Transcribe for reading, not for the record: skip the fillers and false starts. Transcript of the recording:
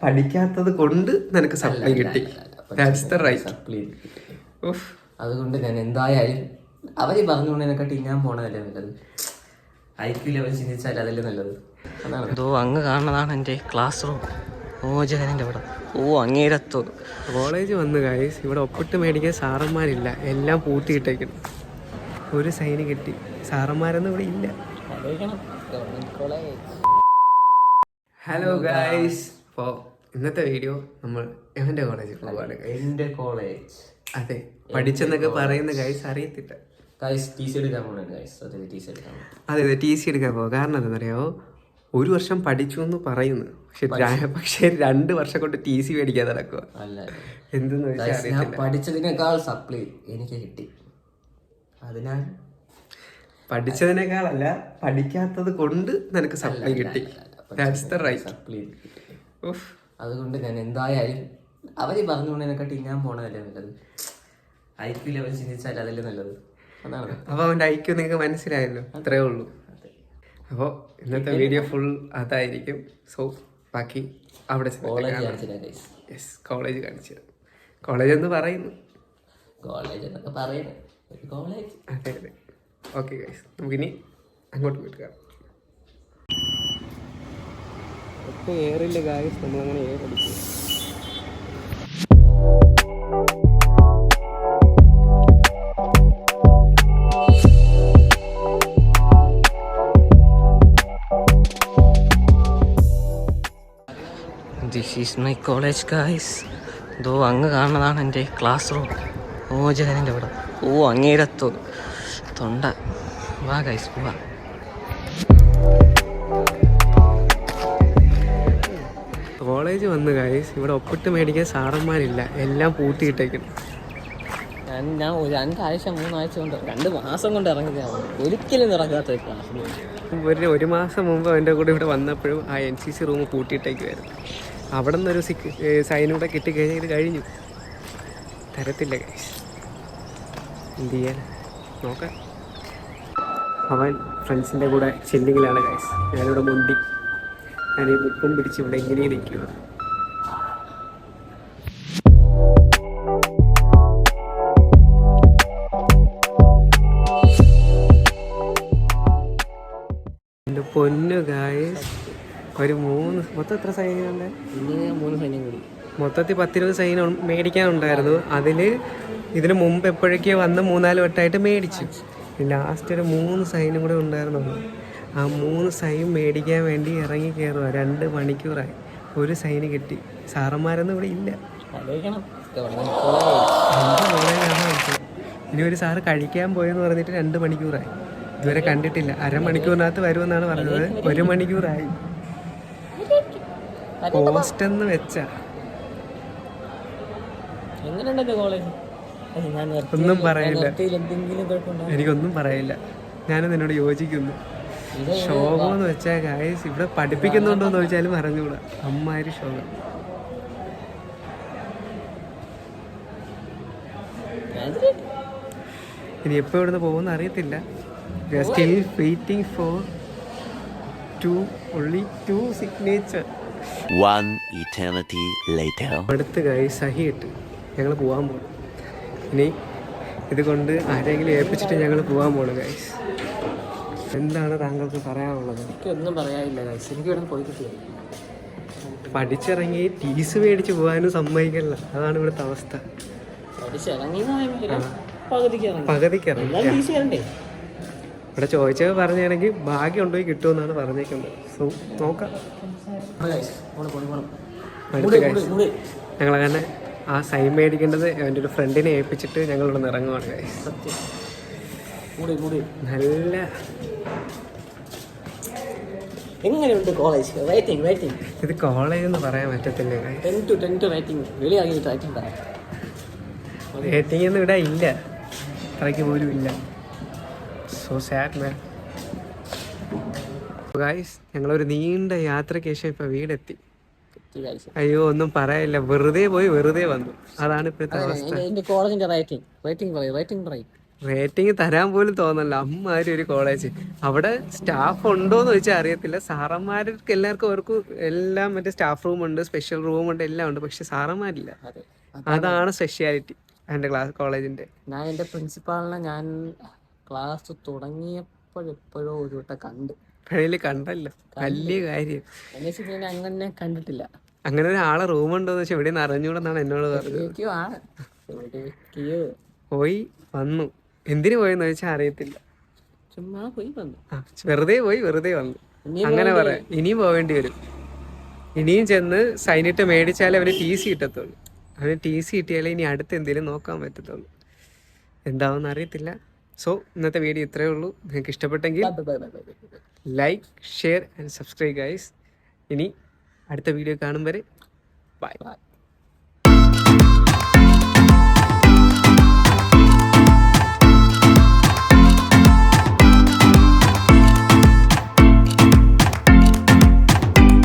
പഠിക്കാത്തത് കൊണ്ട് നിനക്ക് സപ്ലൈ കിട്ടി. അതുകൊണ്ട് ഞാൻ എന്തായാലും അവര് പറഞ്ഞുകൊണ്ട് എന്നെക്കാട്ടി ഞാൻ പോണതല്ലേ നല്ലത്. ഐക്യു ലെവൽ ചിന്തിച്ചാൽ അതല്ലേ നല്ലത്. എന്തോ അങ്ങ് കാണുന്നതാണ് എൻ്റെ ക്ലാസ് റൂം. ജഗനിൻ്റെ അവിടെ. അങ്ങേരത്തോ കോളേജ് വന്ന് ഗൈസ്. ഇവിടെ ഒപ്പിട്ട് മേടിക്കാൻ സാറന്മാരില്ല, എല്ലാം പൂട്ടിയിട്ടേക്കണം. ഒരു സൈന് കിട്ടി, സാറന്മാരൊന്നും ഇവിടെ ഇല്ല. ഹലോ ഗൈസ്, അപ്പോൾ ഇന്നത്തെ വീഡിയോ നമ്മൾ എവൻ്റെ കോളേജിൽ പോവാണ്. എൻ്റെ കോളേജ്. അതെ, പഠിച്ചെന്നൊക്കെ പറയുന്ന ഗൈസ് അറിയത്തില്ല. അതെ, ടി സി എടുക്കാൻ പോകാം. കാരണം എന്താണെന്നറിയാമോ, ഒരു വർഷം പഠിച്ചു എന്ന് പറയുന്നു, പക്ഷെ 2 വർഷം കൊണ്ട് ടി സി മേടിക്കാൻ നടക്കുക. എന്തെന്ന് വെച്ചാൽ പഠിച്ചതിനേക്കാൾ സപ്ലൈ എനിക്ക് കിട്ടി. അതിനാൽ പഠിച്ചതിനേക്കാളല്ല, പഠിക്കാത്തത് കൊണ്ട് നിനക്ക് സപ്ലൈ കിട്ടി. അതുകൊണ്ട് ഞാൻ എന്തായാലും അവര് പറഞ്ഞുകൊണ്ട് എന്നെക്കാട്ടി ഞാൻ പോണതല്ലേ നല്ലത്. ഐക്യു ലെവൽ ചിന്തിച്ചാൽ അതല്ലേ നല്ലത്. അപ്പൊ അവന്റെ ഐക്യു നിങ്ങൾക്ക് മനസ്സിലായല്ലോ, അത്രേ ഉള്ളൂ. അപ്പോൾ ഇന്നത്തെ വീഡിയോ ഫുൾ അതായിരിക്കും. സോ ബാക്കി അവിടെ കോളേജ് കാണിച്ചു. കോളേജ് എന്ന് പറയുന്നു, അതെ അതെ. ഓക്കെ ഗൈസ്, നമുക്കിനി അങ്ങോട്ട് പോയിട്ട് കാണാം. ഒട്ടും എയറില്ല ഗൈസ്, നമ്മളങ്ങനെ എയർ അടിക്കും. This is my college guys. എന്തോ അങ്ങ് കാണുന്നതാണ് എൻ്റെ ക്ലാസ് റൂം. ജഗനിൻ്റെ അവിടെ. അങ്ങേരത്തോ തൊണ്ട. വാ ഗൈസ്, വാ. കോളേജ് വന്ന് ഗൈസ്. ഇവിടെ ഒപ്പിട്ട് മേടിക്കാൻ സാറന്മാരില്ല, എല്ലാം പൂട്ടിയിട്ടേക്കണം. ഞാൻ 2 ആഴ്ച 3 ആഴ്ച കൊണ്ട് 2 മാസം കൊണ്ട് ഇറങ്ങിയതാണ്. ഒരിക്കലും ഇറങ്ങാത്ത ക്ലാസ്. ഒരു മാസം മുമ്പ് അവൻ്റെ കൂടെ ഇവിടെ വന്നപ്പോഴും ആ NCC റൂം പൂട്ടിയിട്ടേക്കുമായിരുന്നു. അവിടെ നിന്നൊരു സൈനൂടെ കിട്ടിക്കഴിഞ്ഞാൽ ഇത് കഴിഞ്ഞു. തരത്തില്ല ഗൈസ്, എന്ത് ചെയ്യാൻ നോക്കാം. അവൻ ഫ്രണ്ട്സിൻ്റെ കൂടെ ചില്ലിങ്ങിലാണ് ഗൈസ്. ഞാനിവിടെ മുണ്ടി, ഞാൻ ഈ ബുക്കും പിടിച്ച് ഇവിടെ എങ്ങനെയും നിൽക്കുക. എൻ്റെ പൊന്നു ഗൈസ്, ഒരു 3 മൊത്തം എത്ര സൈനുണ്ട്? 3 സൈന്യം കൂടി മൊത്തത്തിൽ 10-20 സൈൻ മേടിക്കാനുണ്ടായിരുന്നു. ഇതിന് മുമ്പ് എപ്പോഴൊക്കെയോ വന്ന് 3-4 വട്ടമായിട്ട് മേടിച്ചു. ലാസ്റ്റ് ഒരു 3 സൈനും കൂടെ ഉണ്ടായിരുന്നുള്ളൂ. ആ 3 സൈൻ മേടിക്കാൻ വേണ്ടി ഇറങ്ങി കയറുക. 2 മണിക്കൂറായി, ഒരു സൈന് കിട്ടി. സാറന്മാരൊന്നും ഇവിടെ ഇല്ല. ഇനി ഒരു സാറ് കഴിക്കാൻ പോയെന്ന് പറഞ്ഞിട്ട് 2 മണിക്കൂറായി, ഇതുവരെ കണ്ടിട്ടില്ല. അരമണിക്കൂറിനകത്ത് വരുമെന്നാണ് പറഞ്ഞത്, 1 മണിക്കൂറായി. പോസ്റ്റെന്ന് വെച്ച ഒന്നും പറയില്ല, എനിക്കൊന്നും പറയില്ല. ഞാനും നിന്നോട് യോജിക്കുന്നു. ശോകമെന്ന് വെച്ചാൽ ഗൈസ്, ഇവിടെ പഠിപ്പിക്കുന്നുണ്ടോന്ന് ചോദിച്ചാലും അറിഞ്ഞുകൂടാ, അമ്മാതിരി ശോകം. ഇനി എപ്പോൾ ഇവിടുന്ന് പോകുമെന്ന് അറിയത്തില്ല. Still waiting for only 2 signature. 1 eternity later. അടുത്ത് ഗൈസ് സഹി ഇട്ട് ഞങ്ങൾ പോകാൻ പോകും. ഇനി ഇതുകൊണ്ട് ആരെങ്കിലും ഏൽപ്പിച്ചിട്ട് ഞങ്ങൾ പോകാൻ പോകണം ഗൈസ്. എന്താണ് താങ്കൾക്ക് പറയാനുള്ളത്? എനിക്കൊന്നും പറയാനില്ല ഗൈസ്, എനിക്ക് ഇവിടെ പോയി കിട്ടിയ പഠിച്ചിറങ്ങി ടീസ് മേടിച്ച് പോകാനും സമ്മതിക്കില്ല. അതാണ് ഇവിടുത്തെ അവസ്ഥ. പകുതിക്ക് ഇറങ്ങി ഇവിടെ ചോദിച്ചത് പറഞ്ഞാണെങ്കിൽ ഭാഗ്യം ഉണ്ടോയി കിട്ടുമെന്നാണ് പറഞ്ഞേക്കുന്നത്. സോ നോക്കാം. ഞങ്ങളങ്ങനെ ആ സൈൻ മേടിക്കേണ്ടത് എൻ്റെ ഒരു ഫ്രണ്ടിനെ ഏൽപ്പിച്ചിട്ട് ഞങ്ങളിവിടെ നിന്ന് ഇറങ്ങുവാണ് ഗൈസ്. നല്ല എങ്ങനെയുണ്ട് കോളേജ്? ഇത് കോളേജ് എന്ന് പറയാൻ പറ്റത്തില്ല. റേറ്റിംഗ് ഒന്നും ഇവിടെ ഇല്ല, അത്രയ്ക്ക് പോലും ഇല്ല. സോ സാഡ് മാൻ. ഗൈസ്, ഞങ്ങളൊരു നീണ്ട യാത്രയ്ക്ക് ശേഷം ഇപ്പം വീടെത്തി. അയ്യോ, ഒന്നും പറയില്ല, വെറുതെ പോയി വെറുതെ വന്നു. അതാണ് ഇപ്പോഴത്തെ അവസ്ഥ. റേറ്റിംഗ് തരാൻ പോലും തോന്നല്ല, അമ്മാതിരി ഒരു കോളേജ്. അവിടെ സ്റ്റാഫ് ഉണ്ടോയെന്ന് ചോദിച്ചാൽ അറിയത്തില്ല. സാറന്മാർക്ക് എല്ലാവർക്കും അവർക്കും എല്ലാം മറ്റേ സ്റ്റാഫ് റൂമുണ്ട്, സ്പെഷ്യൽ റൂമുണ്ട്, എല്ലാം ഉണ്ട്. പക്ഷെ സാറന്മാരില്ല. അതാണ് സ്പെഷ്യാലിറ്റി എൻ്റെ കോളേജിൻ്റെ. ഞാൻ എൻ്റെ പ്രിൻസിപ്പാളിനെ ഞാൻ ക്ലാസ് തുടങ്ങിയപ്പോഴെപ്പോഴോ ഒരു വട്ടം കണ്ട്. പഴയ കണ്ടല്ലോ, വലിയ കാര്യം. എന്നുവെച്ചാൽ ഞാൻ അങ്ങനെ കണ്ടിട്ടില്ല. അങ്ങനെ ഒരാളെ റൂമുണ്ടോന്ന് വെച്ചാൽ എവിടെ നിന്ന് അറിഞ്ഞൂടെന്നാണ് എന്നോട് പറഞ്ഞത്. ആണ് പോയി വന്നു. എന്തിനു പോയെന്ന് ചോദിച്ചാൽ അറിയത്തില്ല. ചുമ്മാ പോയി വന്നു. വെറുതെ പോയി വെറുതെ വന്നു. അങ്ങനെ പറയാം. ഇനിയും പോവേണ്ടി വരും. ഇനിയും ചെന്ന് സൈനിട്ട് മേടിച്ചാലേ അവന് ടി സി കിട്ടത്തുള്ളൂ. അവന് ടി സി കിട്ടിയാലേ ഇനി അടുത്ത് എന്തെങ്കിലും നോക്കാൻ പറ്റത്തുള്ളൂ. എന്താവെന്ന് അറിയത്തില്ല. സോ ഇന്നത്തെ വീഡിയോ ഇത്രയേ ഉള്ളൂ. നിങ്ങൾക്ക് ഇഷ്ടപ്പെട്ടെങ്കിൽ like, share and subscribe guys. ഇനി അടുത്ത വീഡിയോ കാണും വരെ ബൈ.